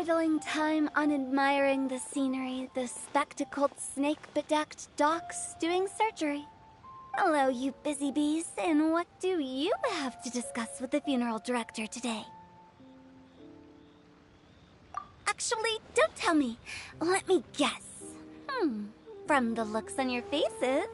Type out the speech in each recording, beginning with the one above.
idling time on admiring the scenery, the spectacled snake-bedecked docs doing surgery. Hello, you busy bees, and what do you have to discuss with the funeral director today? Actually, don't tell me. Let me guess. From the looks on your faces,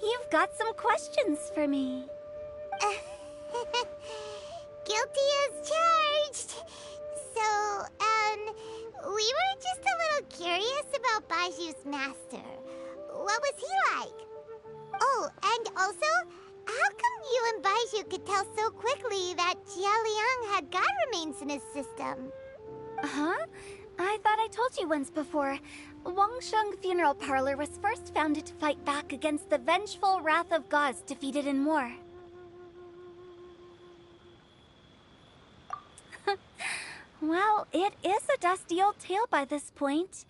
you've got some questions for me. Guilty as charged. So, we were just a little curious about Baizhu's master. What was he like? Oh, and also, how come you and Baizhu could tell so quickly that Jia Liang had god remains in his system? Huh? I thought I told you once before. Wangsheng Funeral Parlor was first founded to fight back against the vengeful wrath of gods defeated in war. Well, it is a dusty old tale by this point.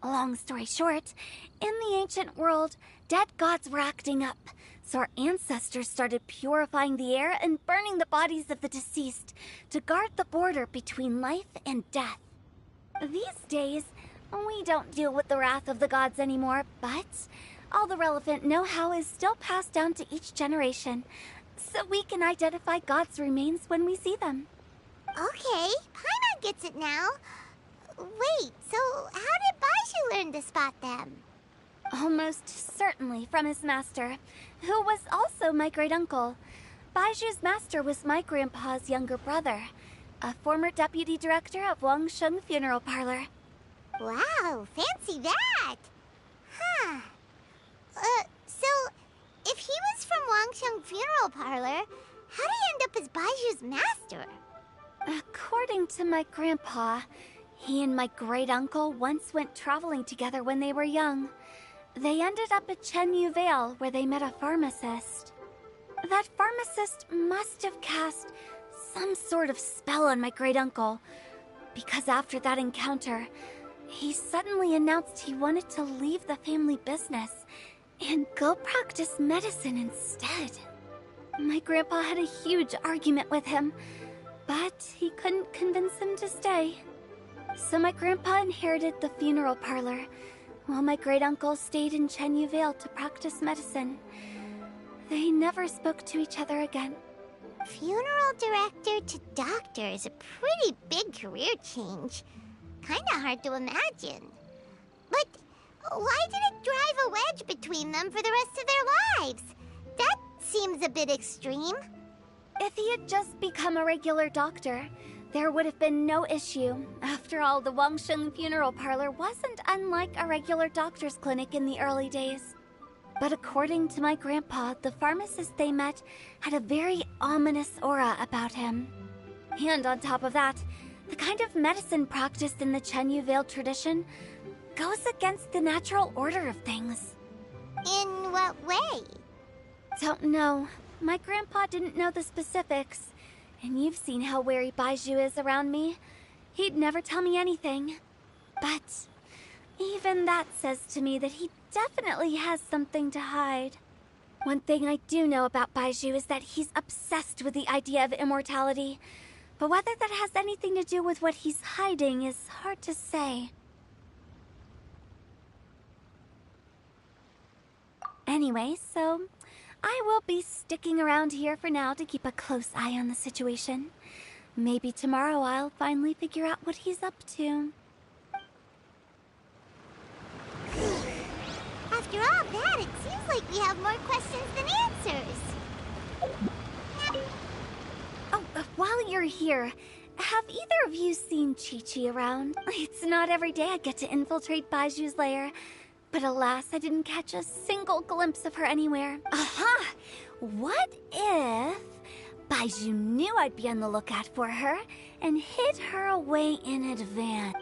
Long story short, in the ancient world, dead gods were acting up, so our ancestors started purifying the air and burning the bodies of the deceased to guard the border between life and death. These days, we don't deal with the wrath of the gods anymore, but all the relevant know-how is still passed down to each generation, so we can identify gods' remains when we see them. Okay, Paimon gets it now. Wait, so how did Baizhu learn to spot them? Almost certainly from his master, who was also my great-uncle. Baizhu's master was my grandpa's younger brother, a former deputy director of Wangsheng Funeral Parlor. Wow, fancy that! Huh. So, if he was from Wangsheng Funeral Parlor, how did he end up as Baizhu's master? According to my grandpa, he and my great-uncle once went traveling together when they were young. They ended up at Chenyu Vale, where they met a pharmacist. That pharmacist must have cast some sort of spell on my great-uncle, because after that encounter, he suddenly announced he wanted to leave the family business and go practice medicine instead. My grandpa had a huge argument with him, but he couldn't convince him to stay. So my grandpa inherited the funeral parlor, while my great-uncle stayed in Chenyu Vale to practice medicine. They never spoke to each other again. Funeral director to doctor is a pretty big career change. Kinda hard to imagine. But why did it drive a wedge between them for the rest of their lives? That seems a bit extreme. If he had just become a regular doctor, there would have been no issue. After all, the Wangsheng Funeral Parlor wasn't unlike a regular doctor's clinic in the early days. But according to my grandpa, the pharmacist they met had a very ominous aura about him. And on top of that, the kind of medicine practiced in the Chenyu Vale tradition goes against the natural order of things. In what way? Don't know. My grandpa didn't know the specifics. And you've seen how wary Baizhu is around me. He'd never tell me anything. But even that says to me that he definitely has something to hide. One thing I do know about Baizhu is that he's obsessed with the idea of immortality. But whether that has anything to do with what he's hiding is hard to say. Anyway, so I will be sticking around here for now to keep a close eye on the situation. Maybe tomorrow I'll finally figure out what he's up to. After all that, it seems like we have more questions than answers. Oh, while you're here, have either of you seen Chi-Chi around? It's not every day I get to infiltrate Baizhu's lair, but alas, I didn't catch a single glimpse of her anywhere. Aha! What if Baizhu knew I'd be on the lookout for her and hid her away in advance?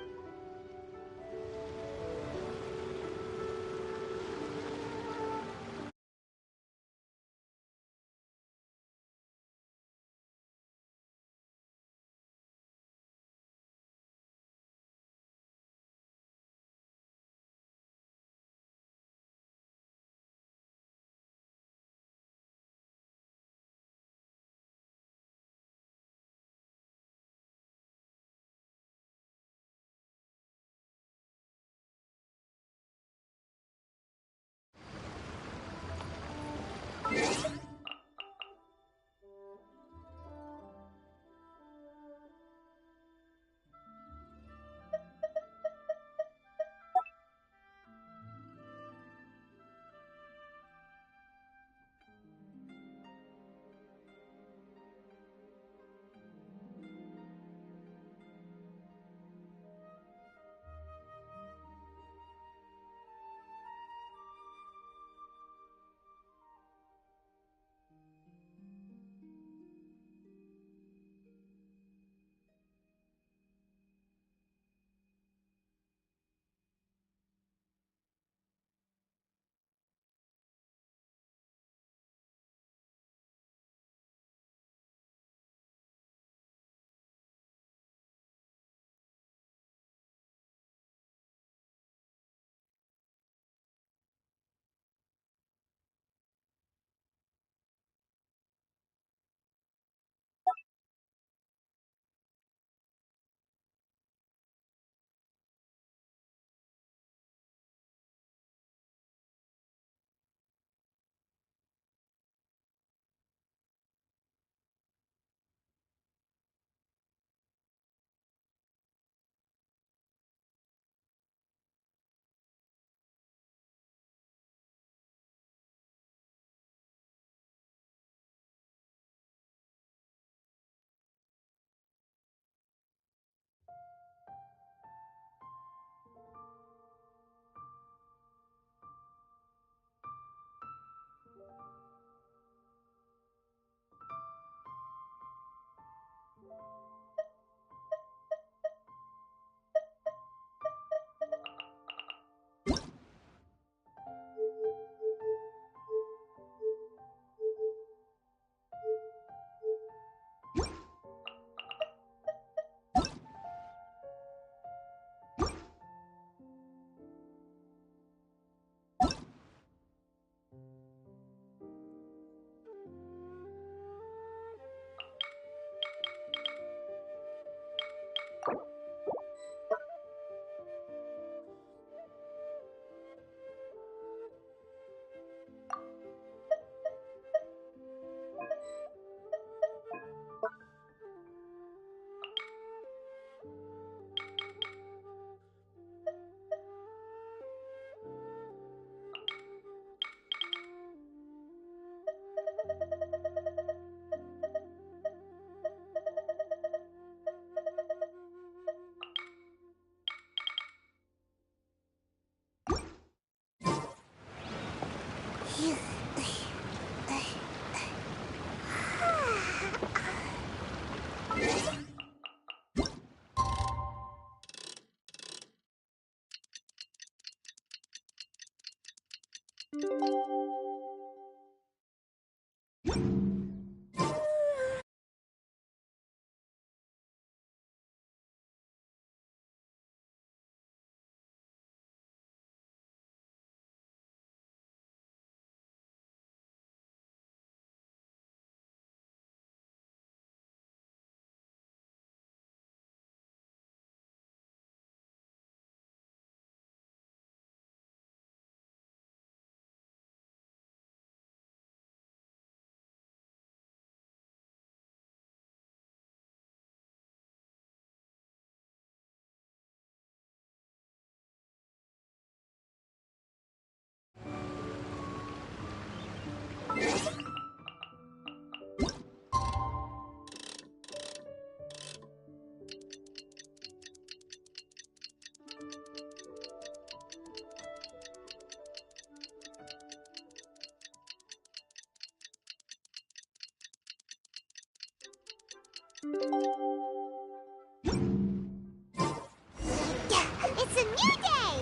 It's a new day!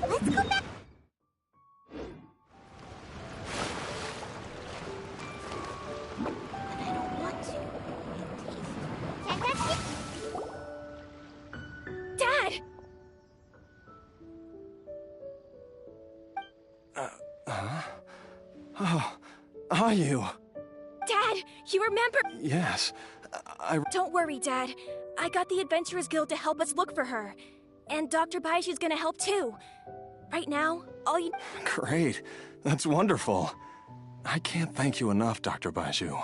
Let's go back. But I don't want to. It tastes Dad! Oh, are you? Dad, you remember? Yes, I... Don't worry, Dad. I got the Adventurers Guild to help us look for her. And Dr. Baizhu's gonna help too. Right now, all you... Great. That's wonderful. I can't thank you enough, Dr. Baizhu.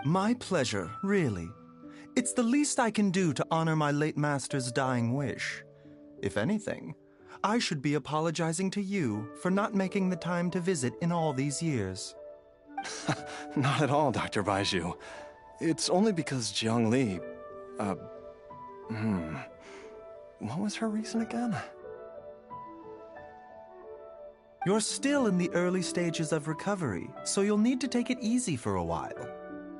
My pleasure, really. It's the least I can do to honor my late master's dying wish. If anything, I should be apologizing to you for not making the time to visit in all these years. Not at all, Dr. Baizhu. It's only because Jiang Li... What was her reason again? You're still in the early stages of recovery, so you'll need to take it easy for a while.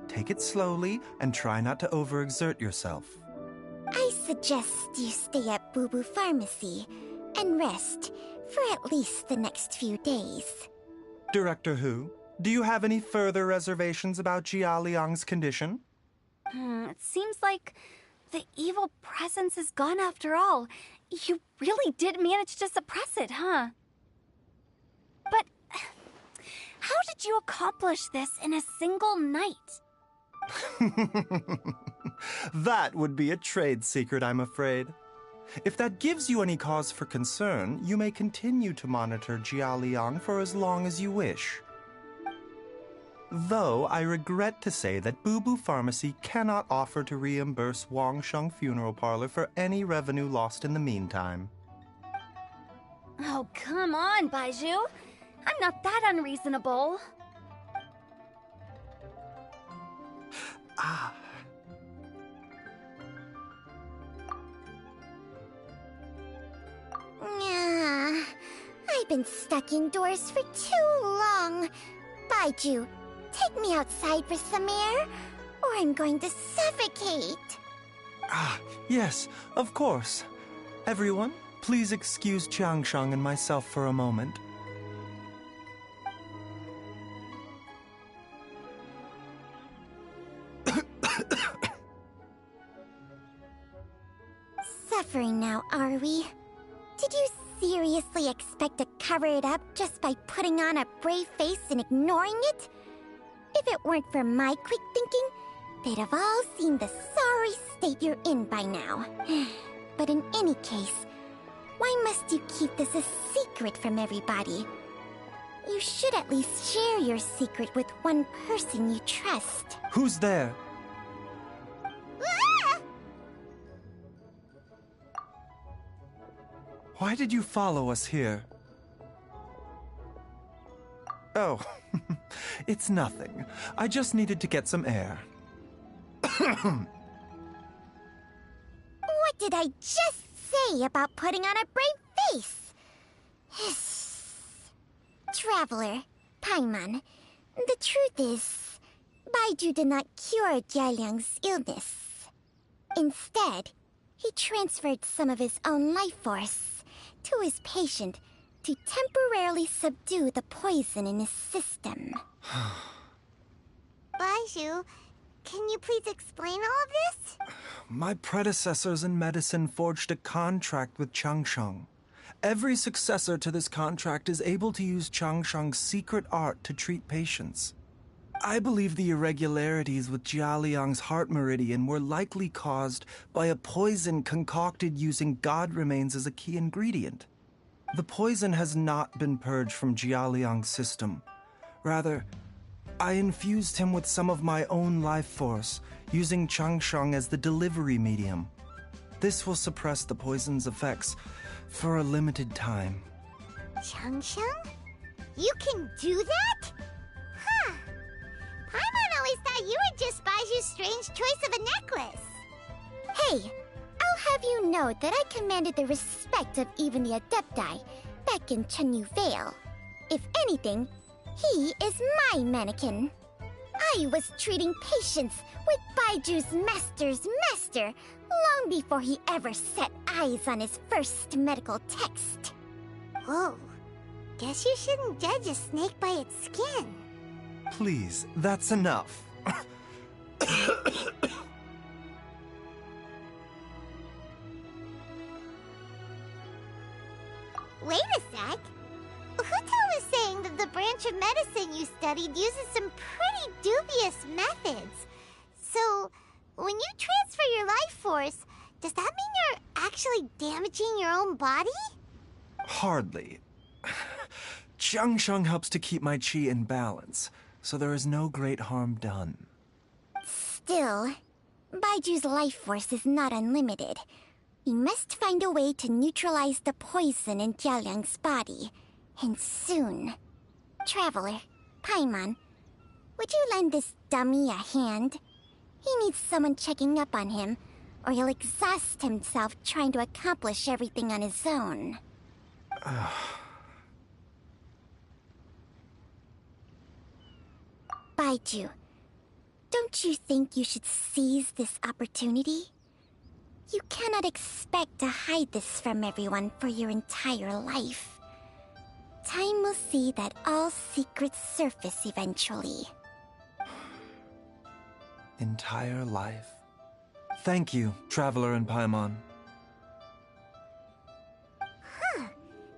Take it slowly and try not to overexert yourself. I suggest you stay at Boo Boo Pharmacy and rest for at least the next few days. Director Hu, do you have any further reservations about Jia Liang's condition? It seems like the evil presence is gone after all. You really did manage to suppress it, huh? But how did you accomplish this in a single night? That would be a trade secret, I'm afraid. If that gives you any cause for concern, you may continue to monitor Jia Liang for as long as you wish. Though I regret to say that Boo Boo Pharmacy cannot offer to reimburse Wang Sheng Funeral Parlor for any revenue lost in the meantime. Oh, come on, Baizhu. I'm not that unreasonable. I've been stuck indoors for too long. Baizhu, take me outside for some air, or I'm going to suffocate. Yes, of course. Everyone, please excuse Changsheng and myself for a moment. Suffering now, are we? Did you seriously expect to cover it up just by putting on a brave face and ignoring it? If it weren't for my quick thinking, they'd have all seen the sorry state you're in by now. But in any case, why must you keep this a secret from everybody? You should at least share your secret with one person you trust. Who's there? Why did you follow us here? Oh, it's nothing. I just needed to get some air. What did I just say about putting on a brave face? Traveler, Paimon, the truth is, Baizhu did not cure Jia Liang's illness. Instead, he transferred some of his own life force to his patient to temporarily subdue the poison in his system. Baizhu, can you please explain all of this? My predecessors in medicine forged a contract with Changsheng. Every successor to this contract is able to use Changsheng's secret art to treat patients. I believe the irregularities with Jia Liang's heart meridian were likely caused by a poison concocted using god remains as a key ingredient. The poison has not been purged from Jia Liang's system. Rather, I infused him with some of my own life force, using Changsheng as the delivery medium. This will suppress the poison's effects for a limited time. Changsheng? You can do that? Huh. Paimon always thought you were just Baizhu's strange choice of a necklace. Hey, I'll have you know that I commanded the respect of even the Adepti back in Chenyu Vale. If anything, he is my mannequin. I was treating patients with Baiju's master's master long before he ever set eyes on his first medical text. Whoa. Guess you shouldn't judge a snake by its skin. Please, that's enough. Wait a sec. Huto was saying that the branch of medicine you studied uses some pretty dubious methods. So, when you transfer your life force, does that mean you're actually damaging your own body? Hardly. Changsheng helps to keep my chi in balance, so there is no great harm done. Still, Baiju's life force is not unlimited. We must find a way to neutralize the poison in Jialiang's body. And soon. Traveler, Paimon, would you lend this dummy a hand? He needs someone checking up on him, or he'll exhaust himself trying to accomplish everything on his own. Baizhu, don't you think you should seize this opportunity? You cannot expect to hide this from everyone for your entire life. Time will see that all secrets surface eventually. Entire life. Thank you, Traveler and Paimon. Huh.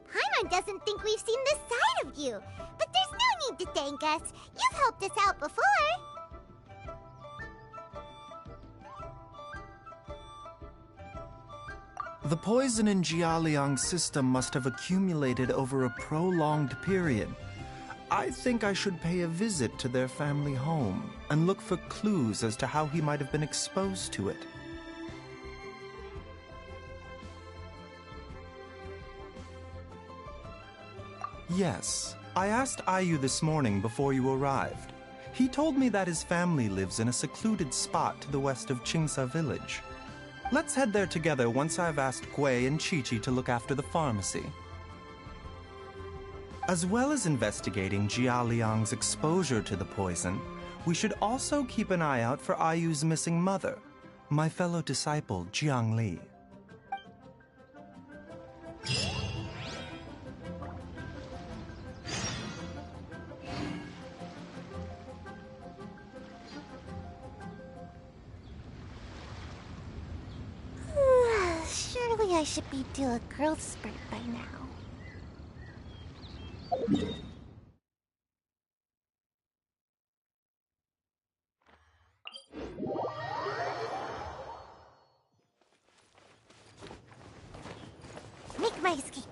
Paimon doesn't think we've seen this side of you. But there's no need to thank us. You've helped us out before. The poison in Jialiang's system must have accumulated over a prolonged period. I think I should pay a visit to their family home and look for clues as to how he might have been exposed to it. Yes, I asked Ayu this morning before you arrived. He told me that his family lives in a secluded spot to the west of Qingsa village. Let's head there together once I've asked Gui and Chi-Chi to look after the pharmacy. As well as investigating Jia Liang's exposure to the poison, we should also keep an eye out for Ayu's missing mother, my fellow disciple Jiang Li. Surely I should be due a growth spurt by now. Make my escape.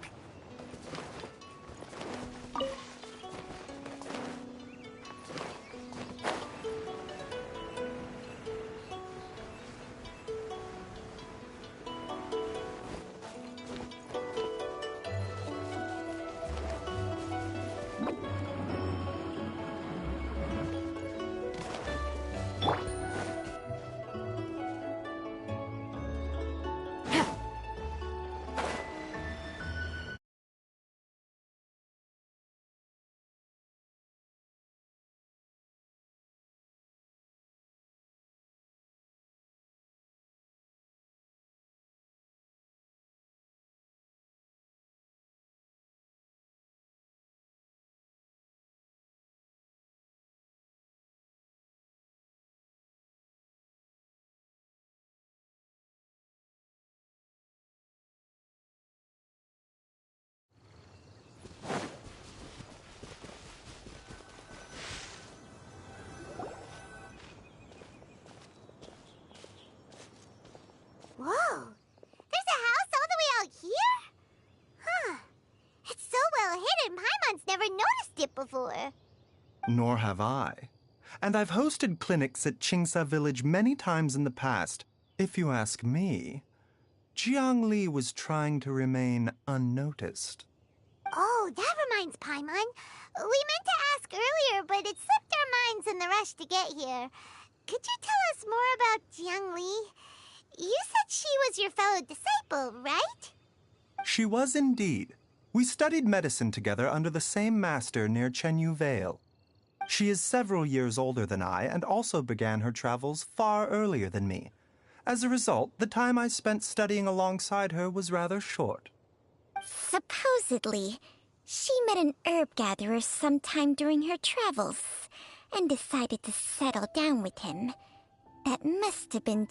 Whoa! There's a house all the way out here? Huh. It's so well hidden, Paimon's never noticed it before. Nor have I. And I've hosted clinics at Qingsa village many times in the past. If you ask me, Jiang Li was trying to remain unnoticed. Oh, that reminds Paimon. We meant to ask earlier, but it slipped our minds in the rush to get here. Could you tell us more about Jiang Li? You said she was your fellow disciple, right? She was indeed. We studied medicine together under the same master near Chenyu Vale. She is several years older than I and also began her travels far earlier than me. As a result, the time I spent studying alongside her was rather short. Supposedly, she met an herb gatherer sometime during her travels and decided to settle down with him. That must have been